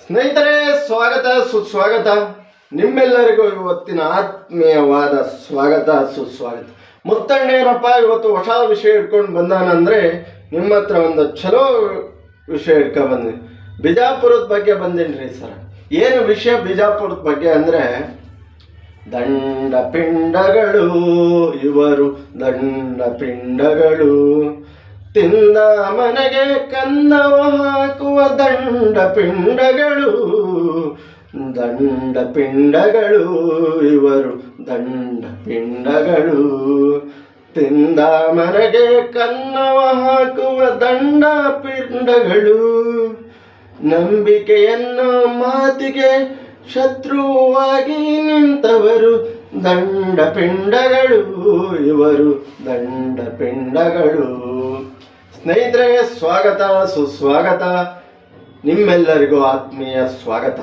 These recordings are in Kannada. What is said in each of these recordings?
ಸ್ನೇಹಿತರೆ, ಸ್ವಾಗತ ಸುಸ್ವಾಗತ. ನಿಮ್ಮೆಲ್ಲರಿಗೂ ಇವತ್ತಿನ ಆತ್ಮೀಯವಾದ ಸ್ವಾಗತ ಸುಸ್ವಾಗತ. ಮುತ್ತಣ್ಣೇನಪ್ಪ ಇವತ್ತು ಹೊಸ ವಿಷಯ ಇಟ್ಕೊಂಡು ಬಂದಾನಂದ್ರೆ ನಿಮ್ಮ ಹತ್ರ ಒಂದು ಚಲೋ ವಿಷಯ ಇಟ್ಕೊಂಡು ಬಂದ್ವಿ. ಬಿಜಾಪುರದ ಬಗ್ಗೆ ಬಂದೇನ್ರಿ ಸರ್. ಏನು ವಿಷಯ ಬಿಜಾಪುರದ ಬಗ್ಗೆ ಅಂದರೆ, ದಂಡ ಪಿಂಡಗಳು ಇವರು ದಂಡ ಪಿಂಡಗಳು, ತಿಂದ ಮನೆಗೆ ಕನ್ನವ ಹಾಕುವ ದಂಡ ಪಿಂಡಗಳು, ದಂಡ ಪಿಂಡಗಳು ಇವರು ದಂಡ ಪಿಂಡಗಳು, ತಿಂದ ಮನೆಗೆ ಕನ್ನವ ಹಾಕುವ ದಂಡ ಪಿಂಡಗಳು, ನಂಬಿಕೆಯನ್ನು ಮಾತಿಗೆ ಶತ್ರುವಾಗಿ ನಿಂತವರು ದಂಡ ಪಿಂಡಗಳು ಇವರು ದಂಡ ಪಿಂಡಗಳು. ಸ್ನೇಹಿತರೆ, ಸ್ವಾಗತ ಸುಸ್ವಾಗತ. ನಿಮ್ಮೆಲ್ಲರಿಗೂ ಆತ್ಮೀಯ ಸ್ವಾಗತ.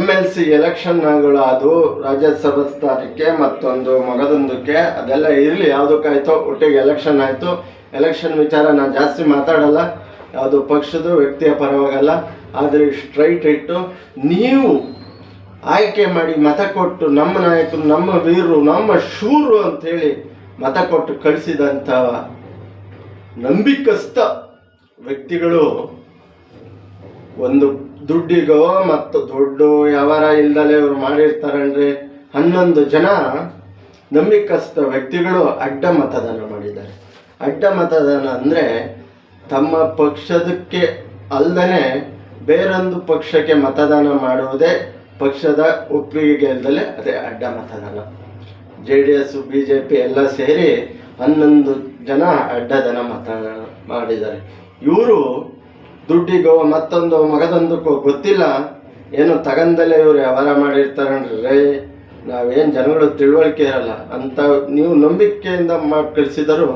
MLC ಎಲೆಕ್ಷನ್ಗಳು ಅದು ರಾಜ್ಯಸಭಾ ಸ್ಥಾನಕ್ಕೆ ಮತ್ತೊಂದು ಮಗದೊಂದಕ್ಕೆ ಅದೆಲ್ಲ ಇರಲಿ, ಯಾವುದಕ್ಕಾಯ್ತೋ ಒಟ್ಟಿಗೆ ಎಲೆಕ್ಷನ್ ಆಯಿತು. ಎಲೆಕ್ಷನ್ ವಿಚಾರ ನಾನು ಜಾಸ್ತಿ ಮಾತಾಡಲ್ಲ, ಯಾವುದು ಪಕ್ಷದ ವ್ಯಕ್ತಿಯ ಪರವಾಗಲ್ಲ. ಆದರೆ ಸ್ಟ್ರೈಟ್ ಇಟ್ಟು ನೀವು ಆಯ್ಕೆ ಮಾಡಿ ಮತ ಕೊಟ್ಟು ನಮ್ಮ ನಾಯಕರು, ನಮ್ಮ ವೀರರು, ನಮ್ಮ ಶೂರು ಅಂಥೇಳಿ ಮತ ಕೊಟ್ಟು ಕಳಿಸಿದಂಥ ನಂಬಿಕಸ್ಥ ವ್ಯಕ್ತಿಗಳು ಒಂದು ದುಡ್ಡಿಗೋ ಮತ್ತು ದೊಡ್ಡ ವ್ಯವಹಾರ ಇಲ್ದಲೇ ಇವರು ಮಾಡಿರ್ತಾರನ್ರಿ. 11 ಜನ ನಂಬಿಕಸ್ಥ ವ್ಯಕ್ತಿಗಳು ಅಡ್ಡ ಮತದಾನ ಮಾಡಿದ್ದಾರೆ. ಅಡ್ಡ ಮತದಾನ ಅಂದರೆ ತಮ್ಮ ಪಕ್ಷದಕ್ಕೆ ಅಲ್ಲದೆ ಬೇರೊಂದು ಪಕ್ಷಕ್ಕೆ ಮತದಾನ ಮಾಡುವುದೇ ಪಕ್ಷದ ಒಪ್ಪಿಗೆ ಇಲ್ಲದಲೇ ಅದೇ ಅಡ್ಡ ಮತದಾನ. JDS BJP ಎಲ್ಲ ಸೇರಿ 11 ಜನ ಅಡ್ಡದನ ಮತ ಮಾಡಿದ್ದಾರೆ. ಇವರು ದುಡ್ಡಿಗೋ ಮತ್ತೊಂದು ಮಗದೊಂದಕ್ಕೋ ಗೊತ್ತಿಲ್ಲ, ಏನು ತಗಂದಲೇ ಇವರು ವ್ಯವಹಾರ ಮಾಡಿರ್ತಾರನ್ರಿ. ನಾವೇನು ಜನಗಳು ತಿಳುವಳಿಕೆ ಇರಲ್ಲ ಅಂತ ನೀವು ನಂಬಿಕೆಯಿಂದ ಮಾಡಿ ಕಳಿಸಿದರು.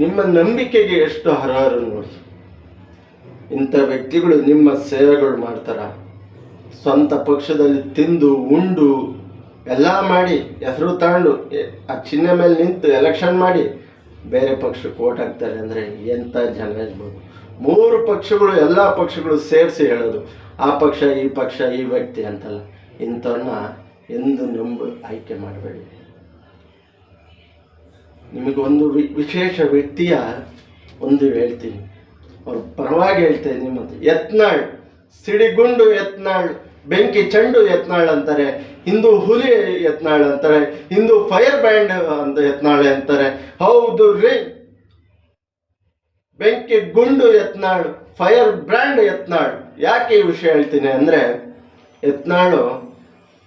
ನಿಮ್ಮ ನಂಬಿಕೆಗೆ ಎಷ್ಟು ಅರ್ಹರು ನೋಡಿ. ಇಂಥ ವ್ಯಕ್ತಿಗಳು ನಿಮ್ಮ ಸೇವೆಗಳು ಮಾಡ್ತಾರ. ಸ್ವಂತ ಪಕ್ಷದಲ್ಲಿ ತಿಂದು ಉಂಡು ಎಲ್ಲ ಮಾಡಿ ಹೆಸರು ತಗೊಂಡು ಆ ಚಿಹ್ನೆ ಮೇಲೆ ನಿಂತು ಎಲೆಕ್ಷನ್ ಮಾಡಿ ಬೇರೆ ಪಕ್ಷಕ್ಕೆ ಓಟ್ ಹಾಕ್ತಾರೆ ಅಂದರೆ ಎಂಥ ಜನ ಇರ್ಬೋದು. 3 ಪಕ್ಷಗಳು ಎಲ್ಲ ಪಕ್ಷಗಳು ಸೇರಿಸಿ ಹೇಳೋದು ಆ ಪಕ್ಷ ಈ ಪಕ್ಷ ಈ ವ್ಯಕ್ತಿ ಅಂತಲ್ಲ. ಇಂಥವ್ರನ್ನ ಎಂದು ಆಯ್ಕೆ ಮಾಡಬೇಡಿ. ನಿಮಗೊಂದು ವಿಶೇಷ ವ್ಯಕ್ತಿಯ ಒಂದು ಹೇಳ್ತೀನಿ, ಅವ್ರ ಪರವಾಗಿ ಹೇಳ್ತೇನೆ. ನಿಮ್ಮದು ಯತ್ನಾಳ್, ಸಿಡಿಗುಂಡು ಯತ್ನಾಳ್, ಬೆಂಕಿ ಚೆಂಡು ಯತ್ನಾಳ್ ಅಂತಾರೆ, ಹಿಂದೂ ಹುಲಿ ಯತ್ನಾಳ್ ಅಂತಾರೆ, ಹಿಂದೂ ಫೈರ್ ಬ್ಯಾಂಡ್ ಅಂತ ಯತ್ನಾಳ್ ಅಂತಾರೆ. ಹೌದು ರೀ, ಬೆಂಕಿ ಗುಂಡು ಯತ್ನಾಳ್, ಫೈರ್ ಬ್ರ್ಯಾಂಡ್ ಯತ್ನಾಳ್. ಯಾಕೆ ಈ ವಿಷಯ ಹೇಳ್ತೀನಿ ಅಂದರೆ, ಯತ್ನಾಳು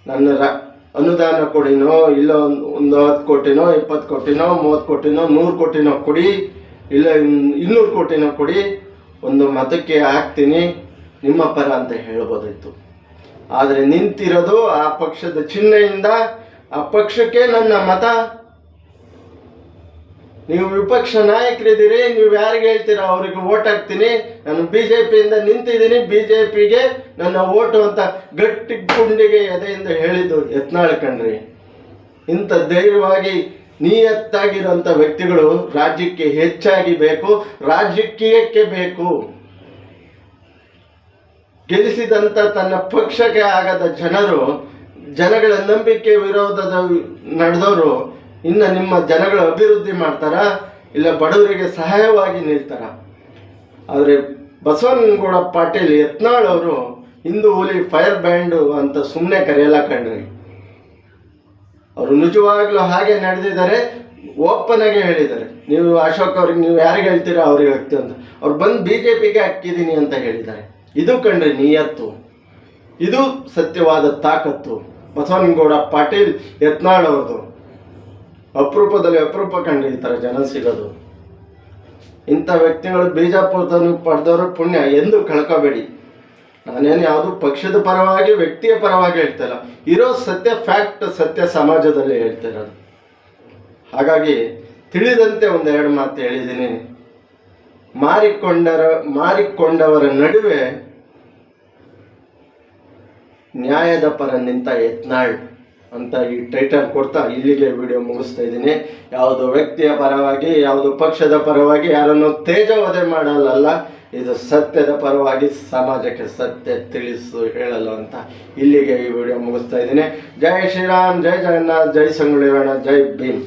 ನನ್ನ ಅನುದಾನ ಕೊಡಿನೋ ಇಲ್ಲ ಒಂದು 10 ಕೋಟಿನೋ 20 ಕೋಟಿನೋ 30 ಕೋಟಿನೋ 100 ಕೋಟಿನೋ ಕೊಡಿ, ಇಲ್ಲ 200 ಕೋಟಿನೋ ಕೊಡಿ, ಒಂದು ಮತಕ್ಕೆ ಹಾಕ್ತೀನಿ ನಿಮ್ಮ ಪರ ಅಂತ ಹೇಳ್ಬೋದಾಯ್ತು. ಆದರೆ ನಿಂತಿರೋದು ಆ ಪಕ್ಷದ ಚಿಹ್ನೆಯಿಂದ, ಆ ಪಕ್ಷಕ್ಕೆ ನನ್ನ ಮತ. ನೀವು ವಿಪಕ್ಷ ನಾಯಕರಿದ್ದೀರಿ, ನೀವು ಯಾರಿಗೆ ಹೇಳ್ತೀರಾ ಅವ್ರಿಗೆ ಓಟ್ ಹಾಕ್ತೀನಿ, ನಾನು BJPಯಿಂದ ನಿಂತಿದ್ದೀನಿ, BJPಗೆ ನನ್ನ ಓಟು ಅಂತ ಗಟ್ಟಿ ಗುಂಡಿಗೆ ಎದೆಯಿಂದ ಹೇಳಿದ್ದು ಯತ್ನಾಳ್ ಕಣ್ರಿ. ಇಂಥ ಧೈರ್ಯವಾಗಿ ನಿಯತ್ತಾಗಿರೋಂಥ ವ್ಯಕ್ತಿಗಳು ರಾಜ್ಯಕ್ಕೆ ಹೆಚ್ಚಾಗಿ ಬೇಕು, ರಾಜಕೀಯಕ್ಕೆ ಬೇಕು. ಗೆಲ್ಲಿಸಿದಂಥ ತನ್ನ ಪಕ್ಷಕ್ಕೆ ಆಗದ ಜನಗಳ ನಂಬಿಕೆ ವಿರೋಧದ ನಡೆದವರು ಇನ್ನು ನಿಮ್ಮ ಜನಗಳ ಅಭಿವೃದ್ಧಿ ಮಾಡ್ತಾರ, ಇಲ್ಲ ಬಡವರಿಗೆ ಸಹಾಯವಾಗಿ ನಿಲ್ತಾರ? ಆದರೆ ಬಸವನಗೌಡ ಪಾಟೀಲ್ ಯತ್ನಾಳ್ ಅವರು ಹಿಂದೂ ಹುಲಿ ಫೈರ್ ಬ್ಯಾಂಡು ಅಂತ ಸುಮ್ಮನೆ ಕರೆಯಲ್ಲ ಕಣ್ರಿ. ಅವರು ನಿಜವಾಗ್ಲೂ ಹಾಗೆ ನಡೆದಿದ್ದಾರೆ, ಓಪನ್ ಆಗಿ ಹೇಳಿದ್ದಾರೆ. ನೀವು ಅಶೋಕ್ ಅವ್ರಿಗೆ ನೀವು ಯಾರಿಗೆ ಹೇಳ್ತೀರಾ ಅವ್ರಿಗೆ ಹಾಕ್ತೀವಿ ಅಂತ, ಅವ್ರು ಬಂದು BJPಗೆ ಹಾಕಿದ್ದೀನಿ ಅಂತ ಹೇಳಿದ್ದಾರೆ. ಇದು ಕಣ್ರಿ ನಿಯತ್ತು, ಇದು ಸತ್ಯವಾದ ತಾಕತ್ತು. ಬಸವನಗೌಡ ಪಾಟೀಲ್ ಯತ್ನಾಳ್ ಅವ್ರದ್ದು ಅಪರೂಪದಲ್ಲಿ ಅಪರೂಪ ಕಂಡ್ರಿ ಈ ಥರ ಜನ ಸಿಗೋದು. ಇಂಥ ವ್ಯಕ್ತಿಗಳು ಬಿಜಾಪುರದನ್ನು ಪಡೆದವರು ಪುಣ್ಯ ಎಂದು ಕಳ್ಕೋಬೇಡಿ. ನಾನೇನು ಯಾವುದು ಪಕ್ಷದ ಪರವಾಗಿ ವ್ಯಕ್ತಿಯ ಪರವಾಗಿ ಹೇಳ್ತಾ ಇಲ್ಲ, ಇರೋ ಸತ್ಯ ಫ್ಯಾಕ್ಟ್, ಸತ್ಯ ಸಮಾಜದಲ್ಲಿ ಹೇಳ್ತಾ ಇರೋದು. ಹಾಗಾಗಿ ತಿಳಿದಂತೆ 2 ಮಾತು ಹೇಳಿದ್ದೀನಿ. ಮಾರಿಕೊಂಡವರ ನಡುವೆ ನ್ಯಾಯದ ಪರ ನಿಂತ ಯತ್ನಾಳ್ ಅಂತ ಈ ಟೈಟಲ್ ಕೊಡ್ತಾ ಇಲ್ಲಿಗೆ ವಿಡಿಯೋ ಮುಗಿಸ್ತಾ ಇದ್ದೀನಿ. ಯಾವುದೋ ವ್ಯಕ್ತಿಯ ಪರವಾಗಿ, ಯಾವುದೋ ಪಕ್ಷದ ಪರವಾಗಿ ಯಾರನ್ನು ತೇಜವಧೆ ಮಾಡಲ್ಲ. ಇದು ಸತ್ಯದ ಪರವಾಗಿ ಸಮಾಜಕ್ಕೆ ಸತ್ಯ ತಿಳಿಸು ಹೇಳಲು ಅಂತ ಇಲ್ಲಿಗೆ ಈ ವಿಡಿಯೋ ಮುಗಿಸ್ತಾ ಇದ್ದೀನಿ. ಜೈ ಶ್ರೀರಾಮ್, ಜೈ ಜಗನ್ನಾಥ್, ಜೈ ಸಂಗೊಳ್ಳಿ ರಾಯಣ್ಣ, ಜೈ ಭೀಮ್.